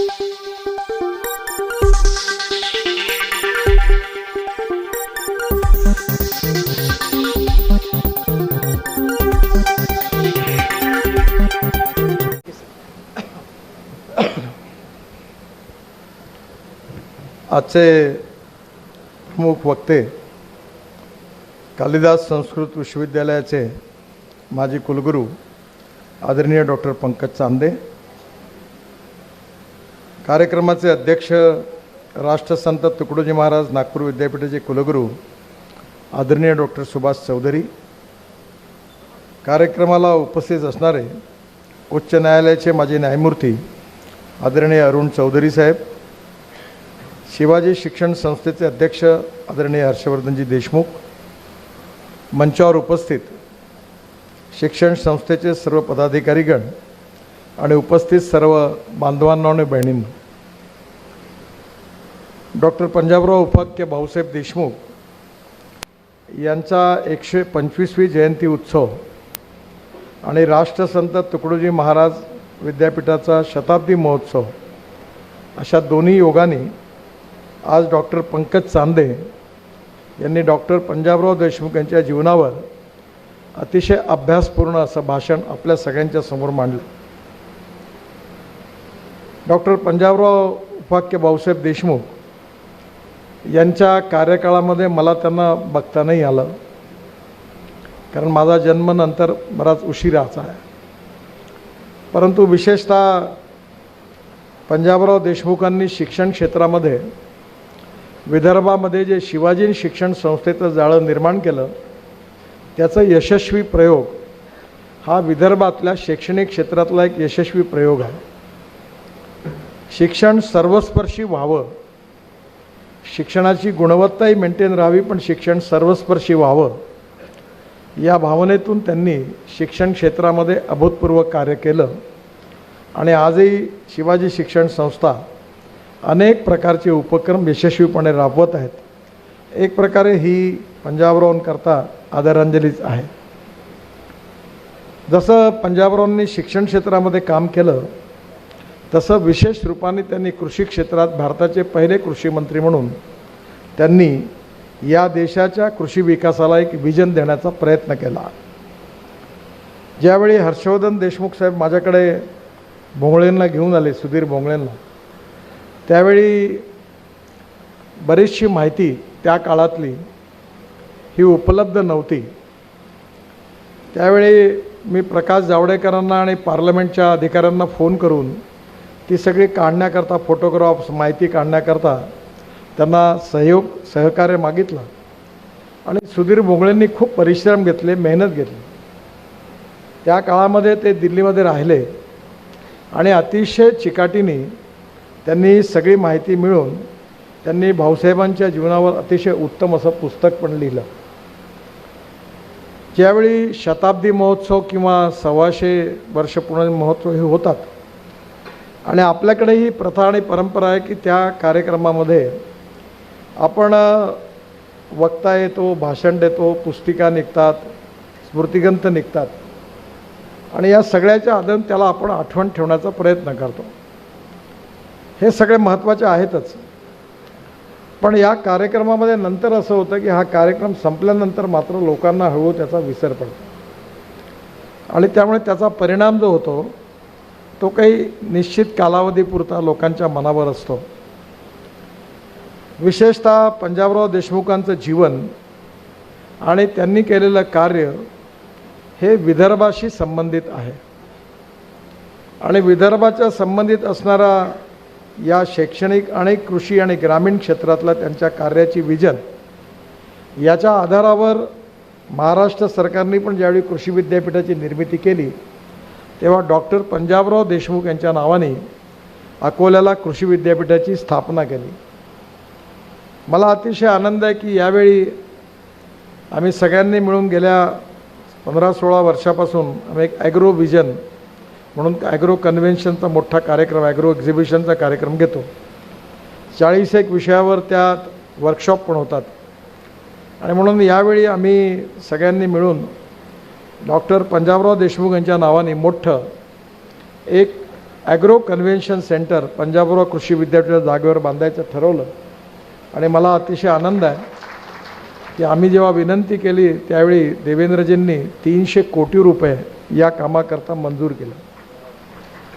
आजचे प्रमुख वक्ते कालिदास संस्कृत विश्वविद्यालयाचे माजी कुलगुरू आदरणीय डॉक्टर पंकज चांदे, कार्यक्रमाचे अध्यक्ष राष्ट्रसंत तुकडोजी महाराज नागपूर विद्यापीठाचे कुलगुरू आदरणीय डॉक्टर सुभाष चौधरी, कार्यक्रमाला उपस्थित असणारे उच्च न्यायालयाचे माजी न्यायमूर्ती आदरणीय अरुण चौधरी साहेब, शिवाजी शिक्षण संस्थेचे अध्यक्ष आदरणीय हर्षवर्धनजी देशमुख, मंचावर उपस्थित शिक्षण संस्थेचे सर्व पदाधिकारीगण आणि उपस्थित सर्व बांधवांना आणि बहिणींना, डॉक्टर पंजाबराव उपाख्य भाऊसाहेब देशमुख यांचा 125वी जयंती उत्सव आणि राष्ट्रसंत तुकडोजी महाराज विद्यापीठाचा शताब्दी महोत्सव अशा दोन्ही योगाने आज डॉक्टर पंकज चांदे यांनी डॉक्टर पंजाबराव देशमुख यांच्या जीवनावर अतिशय अभ्यासपूर्ण असं भाषण आपल्या सगळ्यांच्या समोर मांडलं. डॉक्टर पंजाबराव उपाख्य भाऊसाहेब देशमुख यांच्या कार्यकाळामध्ये मला त्यांना बघता नाही आलं, कारण माझा जन्म नंतर बराच उशिराचा आहे. परंतु विशेषतः पंजाबराव देशमुखांनी शिक्षण क्षेत्रामध्ये विदर्भामध्ये जे शिवाजी शिक्षण संस्थेचं जाळं निर्माण केलं त्याचा यशस्वी प्रयोग हा विदर्भातल्या शैक्षणिक क्षेत्रातला एक यशस्वी प्रयोग आहे. शिक्षण सर्वस्पर्शी व्हावं, शिक्षणाची गुणवत्ताही मेंटेन राहावी, पण शिक्षण सर्वस्पर्शी व्हावं या भावनेतून त्यांनी शिक्षण क्षेत्रामध्ये अभूतपूर्व कार्य केलं आणि आजही शिवाजी शिक्षण संस्था अनेक प्रकारचे उपक्रम यशस्वीपणे राबवत आहेत. एक प्रकारे ही पंजाबरावांकरता आदरांजलीच आहे. जसं पंजाबरावांनी शिक्षण क्षेत्रामध्ये काम केलं तसं विशेष रूपाने त्यांनी कृषी क्षेत्रात भारताचे पहिले कृषी मंत्री म्हणून त्यांनी या देशाच्या कृषी विकासाला एक विजन देण्याचा प्रयत्न केला. ज्यावेळी हर्षवर्धन देशमुख साहेब माझ्याकडे भोंगळेंना घेऊन आले, सुधीर भोंगळेंना, त्यावेळी बरीचशी माहिती त्या काळातली ही उपलब्ध नव्हती. त्यावेळी मी प्रकाश जावडेकरांना आणि पार्लमेंटच्या अधिकाऱ्यांना फोन करून ती सगळी काढण्याकरता, फोटोग्राफ्स माहिती काढण्याकरता त्यांना सहकार्य मागितलं आणि सुधीर भोंगळेंनी खूप परिश्रम घेतले, मेहनत घेतली. त्या काळामध्ये ते दिल्लीमध्ये राहिले आणि अतिशय चिकाटीने त्यांनी सगळी माहिती मिळवून त्यांनी भाऊसाहेबांच्या जीवनावर अतिशय उत्तम असं पुस्तक पण लिहिलं. ज्यावेळी शताब्दी महोत्सव किंवा 125 वर्ष पूर्ण महोत्सव हे होतात आणि आपल्याकडे ही प्रथा आणि परंपरा आहे की त्या कार्यक्रमामध्ये आपण वक्ता येतो, भाषण देतो, पुस्तिका निघतात, स्मृतिग्रंथ निघतात आणि या सगळ्याच्या आधारे त्याला आपण आठवण ठेवण्याचा प्रयत्न करतो. हे सगळे महत्त्वाचे आहेतच, पण या कार्यक्रमामध्ये नंतर असं होतं की हा कार्यक्रम संपल्यानंतर मात्र लोकांना हळूहळू त्याचा विसर पडतो आणि त्यामुळे त्याचा परिणाम जो होतो तो काही निश्चित कालावधीपुरता लोकांच्या मनावर असतो. विशेषतः पंजाबराव देशमुखांचं जीवन आणि त्यांनी केलेलं कार्य हे विदर्भाशी संबंधित आहे आणि विदर्भाच्या संबंधित असणारा या शैक्षणिक आणि कृषी आणि ग्रामीण क्षेत्रातला त्यांच्या कार्याची विजन याच्या आधारावर महाराष्ट्र सरकारने पण ज्यावेळी कृषी विद्यापीठाची निर्मिती केली तेव्हा डॉक्टर पंजाबराव देशमुख यांच्या नावाने अकोल्याला कृषी विद्यापीठाची स्थापना केली. मला अतिशय आनंद आहे की यावेळी आम्ही सगळ्यांनी मिळून गेल्या 15-16 वर्षापासून आम्ही एक ॲग्रो विजन म्हणून ॲग्रो कन्व्हेन्शनचा मोठा कार्यक्रम, ॲग्रो एक्झिबिशनचा कार्यक्रम घेतो. 41 विषयावर त्यात वर्कशॉप पण होतात आणि म्हणून यावेळी आम्ही सगळ्यांनी मिळून डॉक्टर पंजाबराव देशमुख यांच्या नावाने मोठं एक ॲग्रो कन्व्हेन्शन सेंटर पंजाबराव कृषी विद्यापीठाच्या जागेवर बांधायचं ठरवलं आणि मला अतिशय आनंद आहे की आम्ही जेव्हा विनंती केली त्यावेळी देवेंद्रजींनी 300 कोटी रुपये या कामाकरता मंजूर केलं.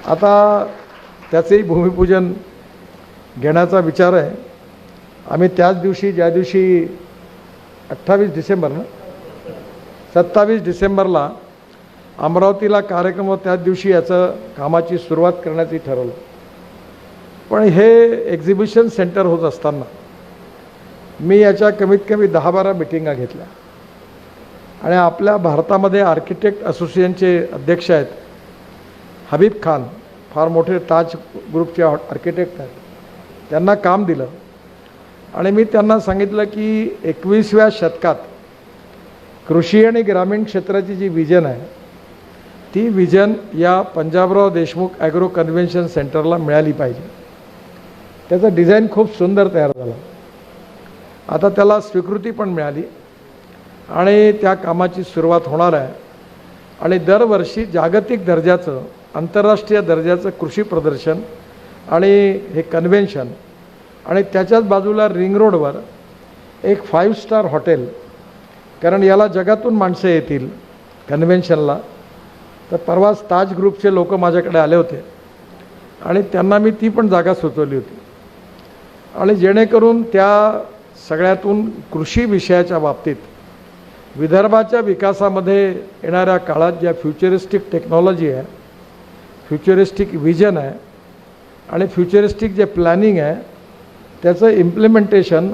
आता त्याचेही भूमिपूजन घेण्याचा विचार आहे. आम्ही त्याच दिवशी ज्या दिवशी 28 डिसेंबर 27 डिसेंबरला अमरावतीला कार्यक्रम व त्याच दिवशी याचं कामाची सुरुवात करण्याची ठरवलं. पण हे एक्झिबिशन सेंटर होत असताना मी याच्या कमीत कमी 10-12 मिटिंगा घेतल्या आणि आपल्या भारतामध्ये आर्किटेक्ट असोसिएशनचे अध्यक्ष आहेत हबीब खान, फार मोठे ताज ग्रुपचे आर्किटेक्ट आहेत. त्यांना काम दिलं आणि मी त्यांना सांगितलं की 21व्या शतकात कृषी आणि ग्रामीण क्षेत्राची जी विजन आहे ती विजन या पंजाबराव देशमुख ॲग्रो कन्व्हेन्शन सेंटरला मिळाली पाहिजे. त्याचं डिझाईन खूप सुंदर तयार झालं. आता त्याला स्वीकृती पण मिळाली आणि त्या कामाची सुरुवात होणार आहे. आणि दरवर्षी जागतिक दर्जाचं आंतरराष्ट्रीय दर्जाचं कृषी प्रदर्शन आणि हे कन्व्हेन्शन आणि त्याच्याच बाजूला रिंग रोडवर एक 5 स्टार हॉटेल, कारण याला जगातून माणसं येतील कन्व्हेन्शनला. तर परवाच ताज ग्रुपचे लोक माझ्याकडे आले होते आणि त्यांना मी ती पण जागा सुचवली होती. आणि जेणेकरून त्या सगळ्यातून कृषी विषयाच्या बाबतीत विदर्भाच्या विकासामध्ये येणाऱ्या काळात ज्या फ्युचरिस्टिक टेक्नॉलॉजी आहे, फ्युचरिस्टिक विजन आहे आणि फ्युचरिस्टिक जे प्लॅनिंग आहे त्याचं इम्प्लिमेंटेशन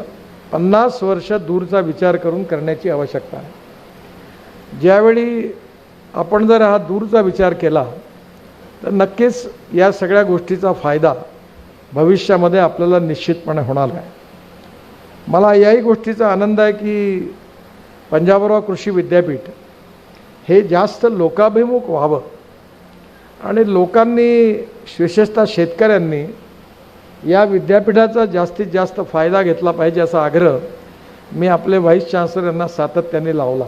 50 वर्ष दूरचा विचार करून करण्याची आवश्यकता आहे. ज्यावेळी आपण जर हा दूरचा विचार केला तर नक्कीच या सगळ्या गोष्टीचा फायदा भविष्यामध्ये आपल्याला निश्चितपणे होणार आहे. मला याही गोष्टीचा आनंद आहे की पंजाबराव कृषी विद्यापीठ हे जास्त लोकाभिमुख व्हावं आणि लोकांनी विशेषतः शेतकऱ्यांनी या विद्यापीठाचा जास्तीत जास्त फायदा घेतला पाहिजे असा आग्रह मी आपले व्हाईस चान्सलर यांना सातत्याने लावला.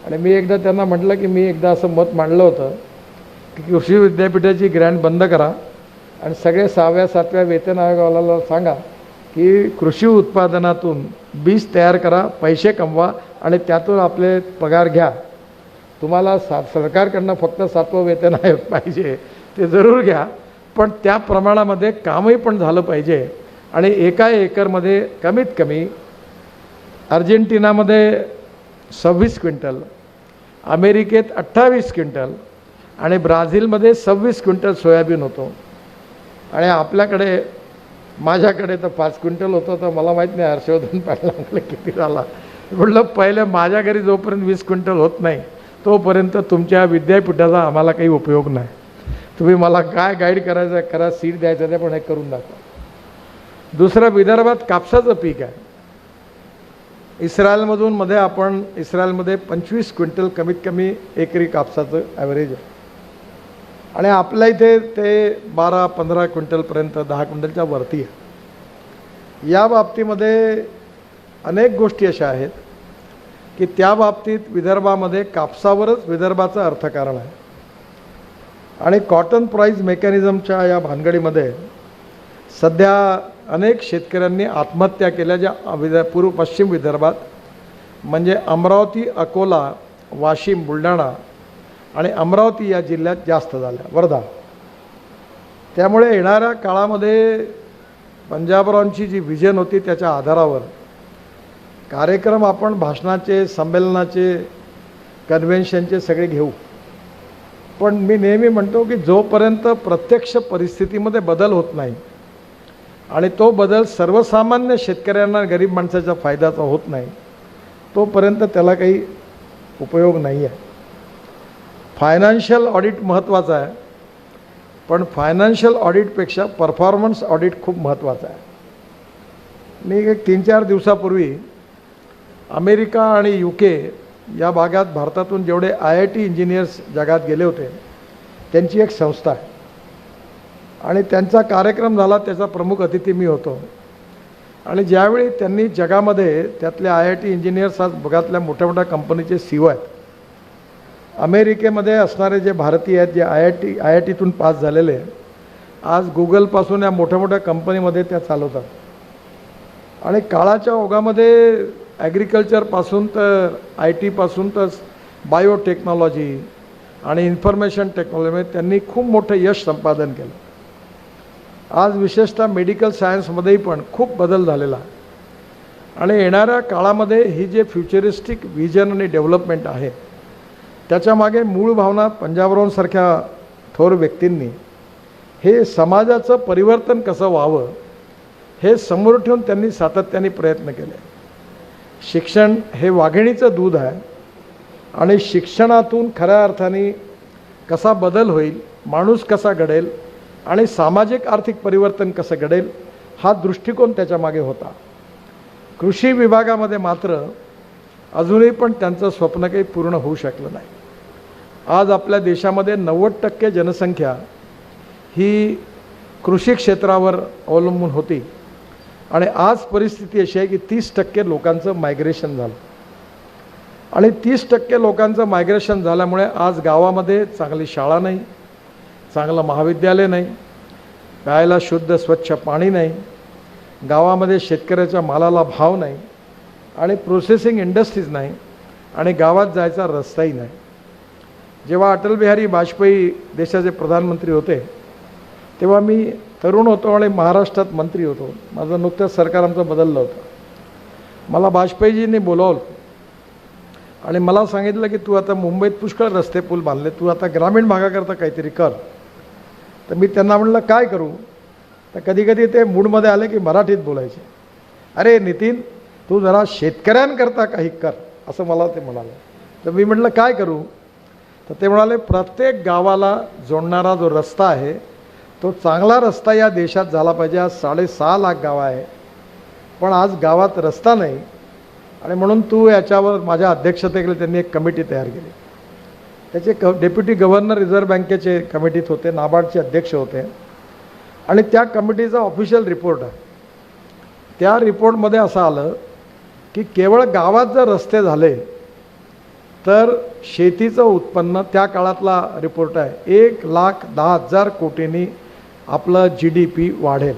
आणि मी एकदा त्यांना म्हटलं की मी एकदा असं मत मांडलं होतं की कृषी विद्यापीठाची ग्रँट बंद करा आणि सगळे 6व्या 7व्या वेतन आयोगाला सांगा की कृषी उत्पादनातून बीज तयार करा, पैसे कमवा आणि त्यातून आपले पगार घ्या. तुम्हाला सरकारकडनं फक्त 7वं वेतन आयोग पाहिजे ते जरूर घ्या, पण त्या प्रमाणामध्ये कामही पण झालं पाहिजे. आणि एका एकरमध्ये कमीत कमी अर्जेंटिनामध्ये 26 क्विंटल, अमेरिकेत 28 क्विंटल आणि ब्राझीलमध्ये 26 क्विंटल सोयाबीन होतो. आणि आपल्याकडे माझ्याकडे तर 5 क्विंटल होतं. तर मला माहीत नाही हर्षवर्धन पाटलांकडे किती झाला. म्हटलं पहिले माझ्या घरी जोपर्यंत 20 क्विंटल होत नाही तोपर्यंत तुमच्या विद्यापीठाचा आम्हाला काही उपयोग नाही. तुम्ही मला काय गाईड करायचं करा, सीड द्यायचं ते पण हे करून दाखवा. दुसरं, विदर्भात कापसाचं पीक आहे. इस्रायलमध्ये 25 क्विंटल कमीत कमी एकरी कापसाचं ॲव्हरेज आहे आणि आपल्या इथे ते 12-15 क्विंटलपर्यंत 10 क्विंटलच्या वरती आहे. या बाबतीमध्ये अनेक गोष्टी अशा आहेत की त्या बाबतीत विदर्भामध्ये कापसावरच विदर्भाचं अर्थकारण आहे. आणि कॉटन प्राईज मेकॅनिझमच्या या भानगडीमध्ये सध्या अनेक शेतकऱ्यांनी आत्महत्या केल्या, ज्या पूर्व पश्चिम विदर्भात म्हणजे अमरावती, अकोला, वाशिम, बुलढाणा आणि अमरावती या जिल्ह्यात जास्त झाल्या, वर्धा. त्यामुळे येणाऱ्या काळामध्ये पंजाबरावांची जी विजन होती त्याच्या आधारावर कार्यक्रम आपण भाषणाचे, संमेलनाचे, कन्व्हेन्शनचे सगळे घेऊ. पण मी नेहमी म्हणतो की जोपर्यंत प्रत्यक्ष परिस्थितीमध्ये बदल होत नाही आणि तो बदल सर्वसामान्य शेतकऱ्यांना, गरीब माणसाच्या फायद्याचा होत नाही तोपर्यंत त्याला काही उपयोग नाही आहे. फायनान्शियल ऑडिट महत्त्वाचं आहे, पण फायनान्शियल ऑडिटपेक्षा परफॉर्मन्स ऑडिट खूप महत्त्वाचं आहे. मी एक 3-4 दिवसापूर्वी अमेरिका आणि UK या भागात भारतातून जेवढे IIT इंजिनियर्स जगात गेले होते त्यांची एक संस्था आहे आणि त्यांचा कार्यक्रम झाला. त्याचा प्रमुख अतिथी मी होतो. आणि ज्यावेळी त्यांनी जगामध्ये त्यातले IIT इंजिनियर्स आज जगातल्या मोठ्या मोठ्या कंपनीचे CEO आहेत अमेरिकेमध्ये असणारे जे भारतीय आहेत, जे आय आय टीतून पास झालेले, आज गुगलपासून या मोठ्या मोठ्या कंपनीमध्ये त्या चालवतात. आणि काळाच्या ओघामध्ये ॲग्रिकल्चरपासून तर आय टीपासून तर बायोटेक्नॉलॉजी आणि इन्फॉर्मेशन टेक्नॉलॉजीमध्ये त्यांनी खूप मोठं यश संपादन केलं. आज विशेषतः मेडिकल सायन्समध्येही पण खूप बदल झालेला आहे. आणि येणाऱ्या काळामध्ये ही जे फ्युचरिस्टिक व्हिजन आणि डेव्हलपमेंट आहे, त्याच्यामागे मूळ भावना पंजाबरावांसारख्या थोर व्यक्तींनी हे समाजाचं परिवर्तन कसं व्हावं हे समोर ठेवून त्यांनी सातत्याने प्रयत्न केले. शिक्षण हे वाघिणीचं दूध आहे आणि शिक्षणातून खऱ्या अर्थाने कसा बदल होईल, माणूस कसा घडेल आणि सामाजिक आर्थिक परिवर्तन कसं घडेल हा दृष्टिकोन त्याच्यामागे होता. कृषी विभागामध्ये मात्र अजूनही पण त्यांचं स्वप्न काही पूर्ण होऊ शकलं नाही. आज आपल्या देशामध्ये 90% जनसंख्या ही कृषी क्षेत्रावर अवलंबून होती आणि आज परिस्थिती अशी आहे की 30% लोकांचं मायग्रेशन झालं. आणि 30% लोकांचं मायग्रेशन झाल्यामुळे आज गावामध्ये चांगली शाळा नाही, चांगलं महाविद्यालय नाही, प्यायला शुद्ध स्वच्छ पाणी नाही, गावामध्ये शेतकऱ्याच्या मालाला भाव नाही आणि प्रोसेसिंग इंडस्ट्रीज नाही आणि गावात जायचा रस्ताही नाही. जेव्हा अटल बिहारी वाजपेयी देशाचे प्रधानमंत्री होते तेव्हा मी तरुण होतो आणि महाराष्ट्रात मंत्री होतो. माझं नुकतंच सरकार आमचं बदललं होतं. मला वाजपेयीजींनी बोलावलं आणि मला सांगितलं की तू आता मुंबईत पुष्कळ रस्ते पूल बांधले, तू आता ग्रामीण भागाकरता काहीतरी कर. तर मी त्यांना म्हणलं काय करू. तर कधी कधी ते मूडमध्ये आले की मराठीत बोलायचे. अरे नितीन, तू जरा शेतकऱ्यांकरता काही कर, असं मला ते म्हणाले. तर मी म्हटलं काय करू. तर ते म्हणाले प्रत्येक गावाला जोडणारा जो रस्ता आहे तो चांगला रस्ता या देशात झाला पाहिजे. आज 6.5 लाख गावं आहे पण आज गावात रस्ता नाही आणि म्हणून तू याच्यावर माझ्या अध्यक्षतेखाली त्यांनी एक कमिटी तयार केली. त्याचे डेप्युटी गव्हर्नर रिझर्व्ह बँकेचे कमिटीत होते, नाबार्डचे अध्यक्ष होते आणि त्या कमिटीचा ऑफिशियल रिपोर्ट आहे. त्या रिपोर्टमध्ये असं आलं की केवळ गावात जर रस्ते झाले तर शेतीचं उत्पन्न, त्या काळातला रिपोर्ट आहे, 1,10,000 कोटींनी आपलं GDP वाढेल.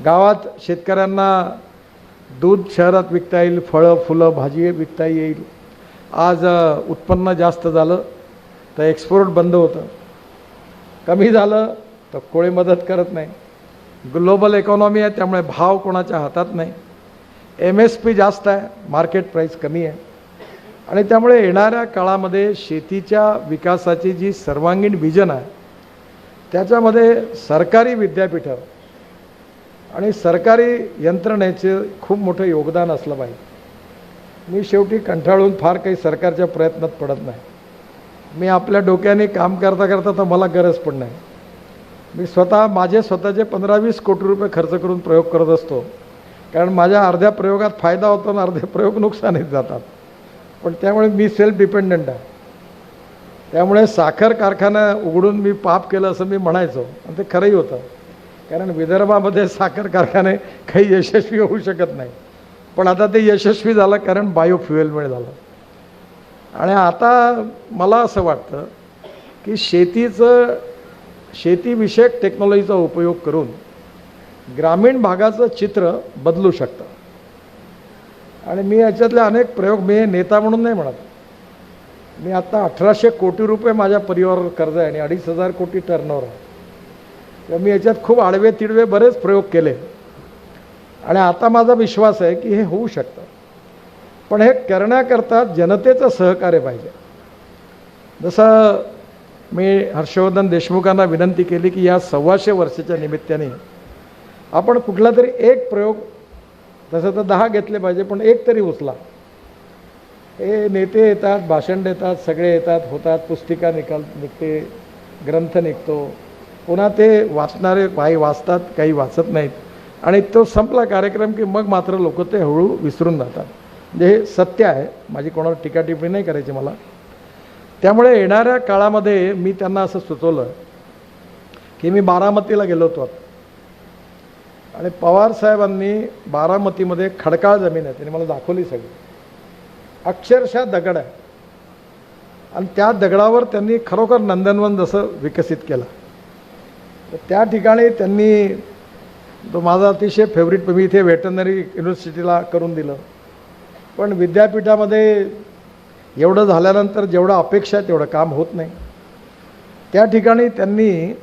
गावात शेतकऱ्यांना दूध शहरात विकता येईल, फळं फुलं भाजी विकता येईल. आज उत्पन्न जास्त झालं तर एक्सपोर्ट बंद होतं, कमी झालं तर कोणी मदत करत नाही. ग्लोबल इकॉनॉमी आहे त्यामुळे भाव कोणाच्या हातात नाही. MSP जास्त आहे, मार्केट प्राईस कमी आहे. आणि त्यामुळे येणाऱ्या काळामध्ये शेतीच्या विकासाची जी सर्वांगीण विजन आहे त्याच्यामध्ये सरकारी विद्यापीठं आणि सरकारी यंत्रणेचे खूप मोठं योगदान असलं पाहिजे. मी शेवटी कंटाळून फार काही सरकारच्या प्रयत्नात पडत नाही. मी आपल्या डोक्याने काम करता करता तर मला गरज पण नाही. मी माझे स्वतःचे 15-20 कोटी रुपये खर्च करून प्रयोग करत असतो, कारण माझ्या अर्ध्या प्रयोगात फायदा होतो आणि अर्धे प्रयोग नुकसानीत जातात. पण त्यामुळे मी सेल्फ डिपेंडंट आहे. त्यामुळे साखर कारखाना उघडून मी पाप केलं असं मी म्हणायचो आणि ते खरंही होतं, कारण विदर्भामध्ये साखर कारखाने काही यशस्वी होऊ शकत नाही. पण आता ते यशस्वी झालं कारण बायोफ्युएलमुळे झालं. आणि आता मला असं वाटतं की शेतीविषयक टेक्नॉलॉजीचा उपयोग करून ग्रामीण भागाचं चित्र बदलू शकतं. आणि मी याच्यातले अनेक प्रयोग, मी नेता म्हणून नाही म्हणत, मी आत्ता 1800 कोटी रुपये माझ्या परिवारावर कर्ज आहे आणि 2,500 कोटी टर्नओव्हर आहे. तर मी याच्यात खूप आडवे तिडवे बरेच प्रयोग केले आणि आता माझा विश्वास आहे की हे होऊ शकतं. पण हे करण्याकरता जनतेचं सहकार्य पाहिजे. जसं मी हर्षवर्धन देशमुखांना विनंती केली की या 125 वर्षाच्या निमित्ताने आपण कुठला तरी एक प्रयोग, तसं तर 10 घेतले पाहिजे पण एक तरी उचला. हे नेते येतात, भाषण देतात, सगळे येतात, होतात, पुस्तिका निघते, ग्रंथ निघतो, पुन्हा ते वाचणारे काही वाचतात, काही वाचत नाहीत आणि तो संपला कार्यक्रम की मग मात्र लोक ते हळू विसरून जातात. म्हणजे हे सत्य आहे, माझी कोणावर टीका टिप्पणी नाही करायची मला. त्यामुळे येणाऱ्या काळामध्ये मी त्यांना असं सुचवलं की मी बारामतीला गेलो होतो आणि पवार साहेबांनी बारामतीमध्ये खडकाळ जमीन आहे, त्यांनी मला दाखवली सगळी, अक्षरशः दगड आहे आणि त्या दगडावर त्यांनी खरोखर नंदनवन जसं विकसित केलं. तर त्या ठिकाणी त्यांनी तो माझा अतिशय फेवरेट, मी इथे वेटनरी युनिव्हर्सिटीला करून दिलं. पण विद्यापीठामध्ये एवढं झाल्यानंतर जेवढं अपेक्षा आहे तेवढं काम होत नाही. त्या ठिकाणी त्यांनी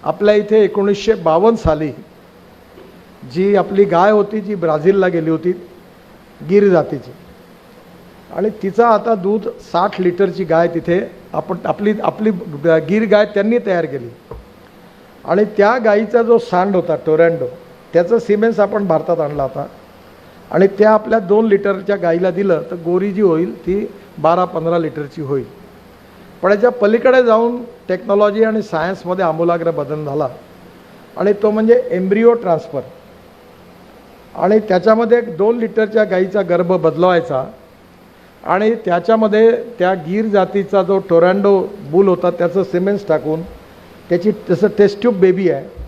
आपल्या इथे 1952 साली जी आपली गाय होती जी ब्राझीलला गेली होती गीर जातीची, आणि तिचा आता दूध 60 लिटरची गाय तिथे आपण आपली आपली गीर गाय त्यांनी तयार केली. आणि त्या गाईचा जो सांड होता टोरॅन्डो, त्याचं सिमेंट्स आपण भारतात आणला होता आणि त्या आपल्या 2 लिटरच्या गाईला दिलं तर गोरी जी होईल ती 12-15 लिटरची होईल. पण याच्या पलीकडे जाऊन टेक्नॉलॉजी आणि सायन्समध्ये आमूलाग्र बदल झाला आणि तो म्हणजे एम्ब्रिओ ट्रान्सफर. आणि त्याच्यामध्ये 2 लिटरच्या गाईचा गर्भ बदलवायचा आणि त्याच्यामध्ये त्या गीर जातीचा जो टोरॅन्डो बुल होता त्याचं सिमेंट्स टाकून त्याची जसं टेस्ट ट्यूब बेबी आहे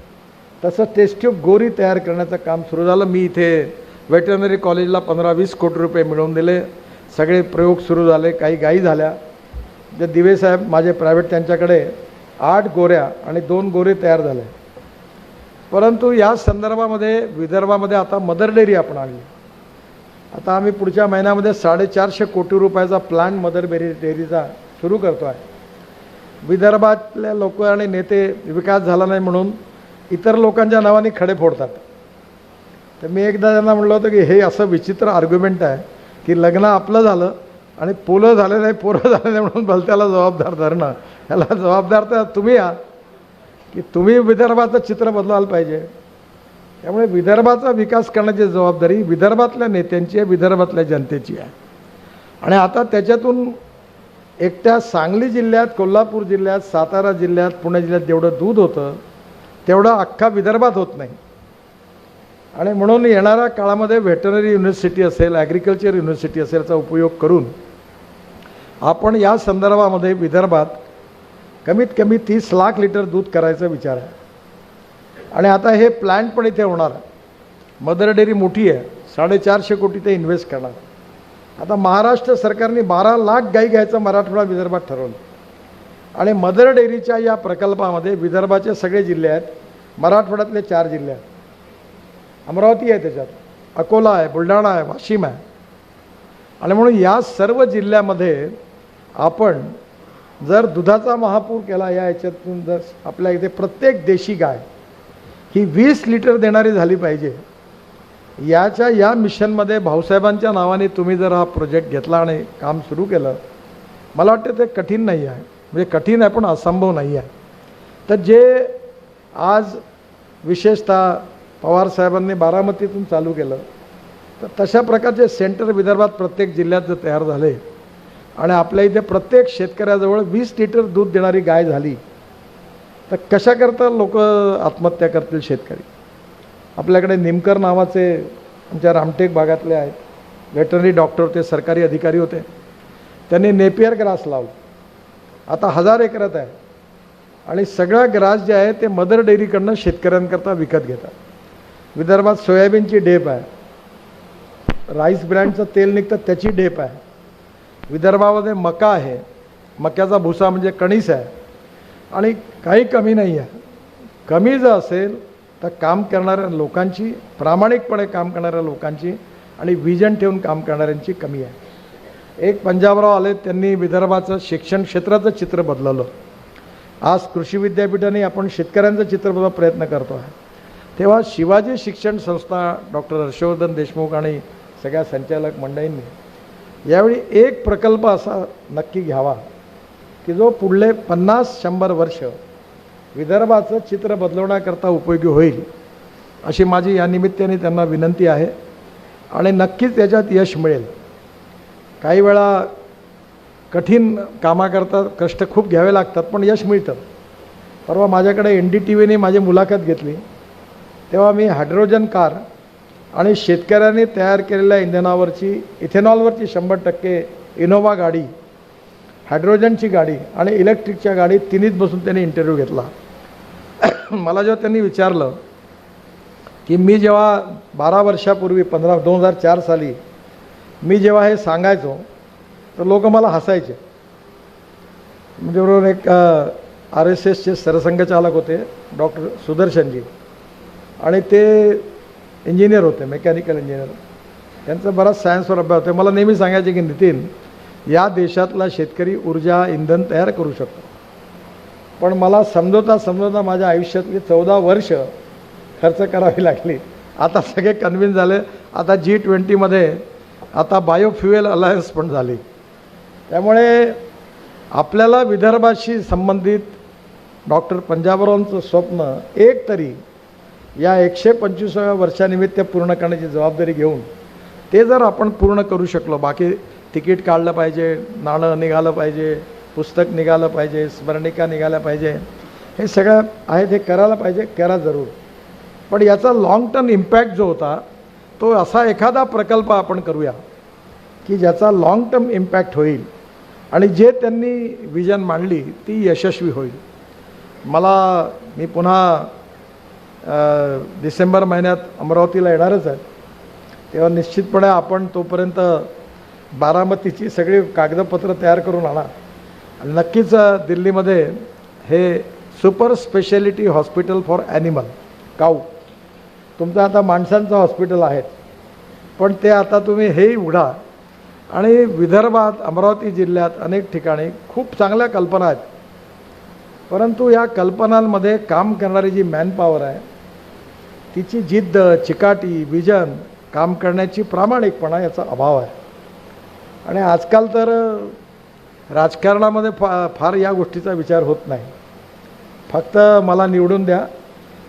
तसं टेस्ट ट्यूब गोरी तयार करण्याचं काम सुरू झालं. मी इथे वेटरनरी कॉलेजला 15-20 कोटी रुपये मिळवून दिले. सगळे प्रयोग सुरू झाले. काही गायी झाल्या. जे दिवे साहेब माझे प्रायव्हेट, त्यांच्याकडे 8 गोऱ्या आणि 2 गोरे तयार झाले. परंतु या संदर्भामध्ये विदर्भामध्ये आता मदर डेअरी आपण आणली. आता आम्ही पुढच्या महिन्यामध्ये 450 कोटी रुपयाचा प्लॅन मदर डेअरीचा सुरू करतो आहे. विदर्भातल्या लोक आणि नेते विकास झाला नाही म्हणून इतर लोकांच्या नावाने खडे फोडतात. तर मी एकदा त्यांना म्हटलं होतं की हे असं विचित्र आर्ग्युमेंट आहे की लग्न आपलं झालं आणि पोलं झाले नाही, पोरं झाले नाही म्हणून भलत्याला जबाबदार धरणं. ह्याला जबाबदार तर तुम्ही आहात की तुम्ही विदर्भाचं चित्र बदलवायला पाहिजे. त्यामुळे विदर्भाचा विकास करण्याची जबाबदारी विदर्भातल्या नेत्यांची आहे, विदर्भातल्या जनतेची आहे. आणि आता त्याच्यातून एकट्या सांगली जिल्ह्यात, कोल्हापूर जिल्ह्यात, सातारा जिल्ह्यात, पुणे जिल्ह्यात जेवढं दूध होतं तेवढं अख्खा विदर्भात होत नाही. आणि म्हणून येणाऱ्या काळामध्ये व्हेटरनरी युनिव्हर्सिटी असेल, ॲग्रिकल्चर युनिव्हर्सिटी असेल याचा उपयोग करून आपण या संदर्भामध्ये विदर्भात कमीत कमी 30 लाख लिटर दूध करायचा विचार आहे. आणि आता हे प्लॅन्ट पण इथे होणार. मदर डेअरी मोठी आहे, 450 कोटी ते इन्व्हेस्ट करणार. आता महाराष्ट्र सरकारने 12 लाख गाई घ्यायचं मराठवाडा विदर्भात ठरवलं. आणि मदर डेअरीच्या या प्रकल्पामध्ये विदर्भाचे सगळे जिल्हे आहेत, मराठवाड्यातले 4 जिल्हे आहेत, अमरावती आहे, त्याच्यात अकोला आहे, बुलढाणा आहे, वाशिम आहे. आणि म्हणून या सर्व जिल्ह्यामध्ये आपण जर दुधाचा महापूर केला, या याच्यातून जर आपल्या इथे प्रत्येक देशी गाय ही 20 लिटर देणारी झाली पाहिजे, या मिशनमध्ये भाऊसाहेबांच्या नावाने तुम्ही जर हा प्रोजेक्ट घेतला आणि काम सुरू केलं, मला वाटतं ते कठीण नाही आहे. म्हणजे कठीण आहे पण असंभव नाही आहे. तर जे आज विशेषतः पवार साहेबांनी बारामतीतून चालू केलं, तर तशा प्रकारचे सेंटर विदर्भात प्रत्येक जिल्ह्यात जर तयार झाले आणि आपल्या इथे प्रत्येक शेतकऱ्याजवळ 20 लिटर दूध देणारी गाय झाली तर कशाकरता लोक आत्महत्या करतील शेतकरी. आपल्याकडे निमकर नावाचे आमच्या रामटेक भागातले आहेत, व्हेटरनरी डॉक्टर होते, सरकारी अधिकारी होते. त्यांनी नेपियर ग्रास लावलं. आता 1000 एकरात आहे आणि सगळा ग्रास जे आहे ते मदर डेअरीकडनं शेतकऱ्यांकरता विकत घेतात. विदर्भात सोयाबीनची ढेप आहे, राईस ब्रँडचं तेल निघतं त्याची ढेप आहे. विदर्भामध्ये मका आहे, मक्याचा भुसा म्हणजे कणीस आहे. आणि काही कमी नाही आहे. कमी जर असेल तर काम करणाऱ्या लोकांची, प्रामाणिकपणे काम करणाऱ्या लोकांची आणि विजन ठेवून काम करणाऱ्यांची कमी आहे. एक पंजाबराव आले, त्यांनी विदर्भाचं शिक्षण क्षेत्राचं चित्र बदललं. आज कृषी विद्यापीठाने आपण शेतकऱ्यांचं चित्र बदलण्याचा प्रयत्न करतो आहे. तेव्हा शिवाजी शिक्षण संस्था, डॉक्टर हर्षवर्धन देशमुख आणि सगळ्या संचालक मंडळींनी यावेळी एक प्रकल्प असा नक्की घ्यावा की जो पुढले 50-100 वर्ष विदर्भाचं चित्र बदलवण्याकरता उपयोगी होईल, अशी माझी या निमित्ताने त्यांना विनंती आहे. आणि नक्कीच याच्यात यश मिळेल. काही वेळा कठीण कामाकरता कष्ट खूप घ्यावे लागतात पण यश मिळतं. परवा माझ्याकडे NDTVने माझी मुलाखत घेतली तेव्हा मी हायड्रोजन कार आणि शेतकऱ्यांनी तयार केलेल्या इंधनावरची, इथेनॉलवरची 100% इनोव्हा गाडी, हायड्रोजनची गाडी आणि इलेक्ट्रिकच्या गाडी तिन्हीत बसून त्यांनी इंटरव्ह्यू घेतला. मला जेव्हा त्यांनी विचारलं की मी जेव्हा 12 वर्षापूर्वी 2004 साली मी जेव्हा हे सांगायचो तर लोक मला हसायचे माझ्याबरोबर एक RSSचे सरसंघचालक होते डॉक्टर सुदर्शनजी, आणि ते इंजिनियर होते, मेकॅनिकल इंजिनियर. त्यांचा बराच सायन्सवर अभ्यास होता. मला नेहमी सांगायचे की नितीन, या देशातला शेतकरी ऊर्जा इंधन तयार करू शकतो. पण मला समजवता माझ्या आयुष्यातली 14 वर्ष खर्च करावी लागली. आता सगळे कन्व्हिन्स झाले. आता G20मध्ये आता बायोफ्युएल अलायन्स पण झाली. त्यामुळे आपल्याला विदर्भाशी संबंधित डॉक्टर पंजाबरावांचं स्वप्न एक तरी या 125व्या वर्षानिमित्त पूर्ण करण्याची जबाबदारी घेऊन ते जर आपण पूर्ण करू शकलो, बाकी तिकीट काढलं पाहिजे, नाणं निघालं पाहिजे, पुस्तक निघालं पाहिजे, स्मरणिका निघाल्या पाहिजे, हे सगळं आहे ते करायला पाहिजे, करा जरूर. पण याचा लाँग टर्म इम्पॅक्ट जो होता तो असा एखादा प्रकल्प आपण करूया की ज्याचा लाँग टर्म इम्पॅक्ट होईल आणि जे त्यांनी विजन मांडली ती यशस्वी होईल. मी पुन्हा डिसेंबर महिन्यात अमरावतीला येणारच आहे. तेव्हा निश्चितपणे आपण तोपर्यंत बारामतीची सगळी कागदपत्र तयार करून आणा. आणि नक्कीच दिल्लीमध्ये हे super speciality hospital for animal cow, तुमचं आता माणसांचं हॉस्पिटल आहे, पण ते आता तुम्ही हेही उघडा. आणि विदर्भात, अमरावती जिल्ह्यात अनेक ठिकाणी खूप चांगल्या कल्पना आहेत, परंतु या कल्पनांमध्ये काम करणारी जी मॅनपॉवर आहे तिची जिद्द, चिकाटी, विजन, काम करण्याची प्रामाणिकपणा याचा अभाव आहे. आणि आजकाल तर राजकारणामध्ये फार या गोष्टीचा विचार होत नाही. फक्त मला निवडून द्या,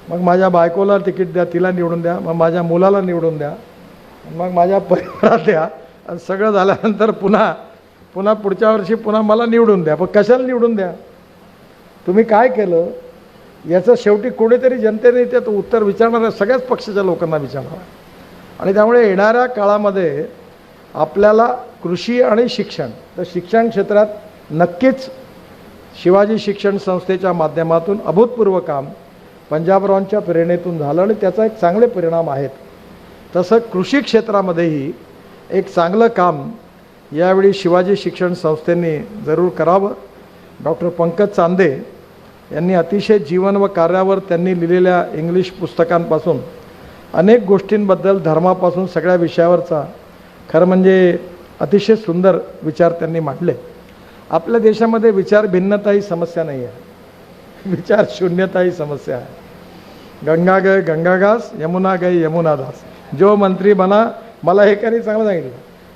मग माझ्या बायकोला तिकीट द्या, तिला निवडून द्या, मग माझ्या मुलाला निवडून द्या, मग माझ्या परिवारात द्या, आणि सगळं झाल्यानंतर पुन्हा पुढच्या वर्षी पुन्हा मला निवडून द्या. पण कशाला निवडून द्या? तुम्ही काय केलं याचं शेवटी कोणीतरी जनतेने ते उत्तर विचारणाऱ्या सगळ्याच पक्षाच्या लोकांना विचारणार. आणि त्यामुळे येणाऱ्या काळामध्ये आपल्याला कृषी आणि शिक्षण, तर शिक्षण क्षेत्रात नक्कीच शिवाजी शिक्षण संस्थेच्या माध्यमातून अभूतपूर्व काम पंजाबरावांच्या प्रेरणेतून झालं आणि त्याचा एक चांगले परिणाम आहेत. तसं कृषी क्षेत्रामध्येही एक चांगलं काम यावेळी शिवाजी शिक्षण संस्थेने जरूर करावं. डॉक्टर पंकज चांदे यांनी अतिशय जीवन व कार्यावर त्यांनी लिहिलेल्या इंग्लिश पुस्तकांपासून अनेक गोष्टींबद्दल, धर्मापासून सगळ्या विषयावरचा खरं म्हणजे अतिशय सुंदर विचार त्यांनी मांडले. आपल्या देशामध्ये विचार भिन्नता ही समस्या नाही आहे, विचार शून्यता ही समस्या आहे. गंगा गए गंगाघास, यमुना गई यमुनादास, जो मंत्री बना. मला हे काही चांगलं सांगितलं,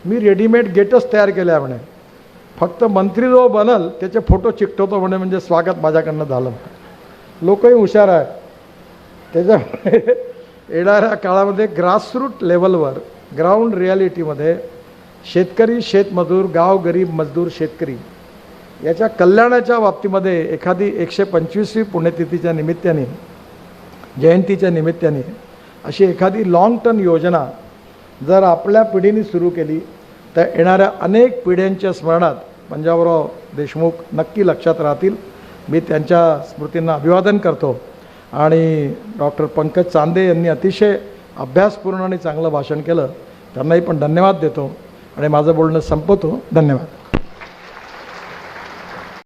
मी रेडीमेड गेटच तयार केले आहे म्हणे, फक्त मंत्री जो बनल त्याचे फोटो चिकटवतो म्हणे, म्हणजे स्वागत माझ्याकडनं झालं. लोकही हुशार आहे. त्याच्यामुळे येणाऱ्या काळामध्ये ग्रासरूट लेवलवर, ग्राउंड रियालिटीमध्ये शेतकरी, शेतमजूर, गाव गरीब मजदूर शेतकरी याच्या कल्याणाच्या बाबतीमध्ये एखादी 125वी पुण्यतिथीच्या निमित्ताने, जयंतीच्या निमित्ताने अशी एखादी लाँग टर्म योजना जर आपल्या पिढीने सुरू केली तर येणाऱ्या अनेक पिढ्यांच्या स्मरणात पंजाबराव देशमुख नक्की लक्षात राहतील. मी त्यांच्या स्मृतींना अभिवादन करतो. आणि डॉक्टर पंकज चांदे यांनी अतिशय अभ्यासपूर्ण आणि चांगलं भाषण केलं, त्यांनाही पण धन्यवाद देतो आणि माझं बोलणं संपवतो. धन्यवाद.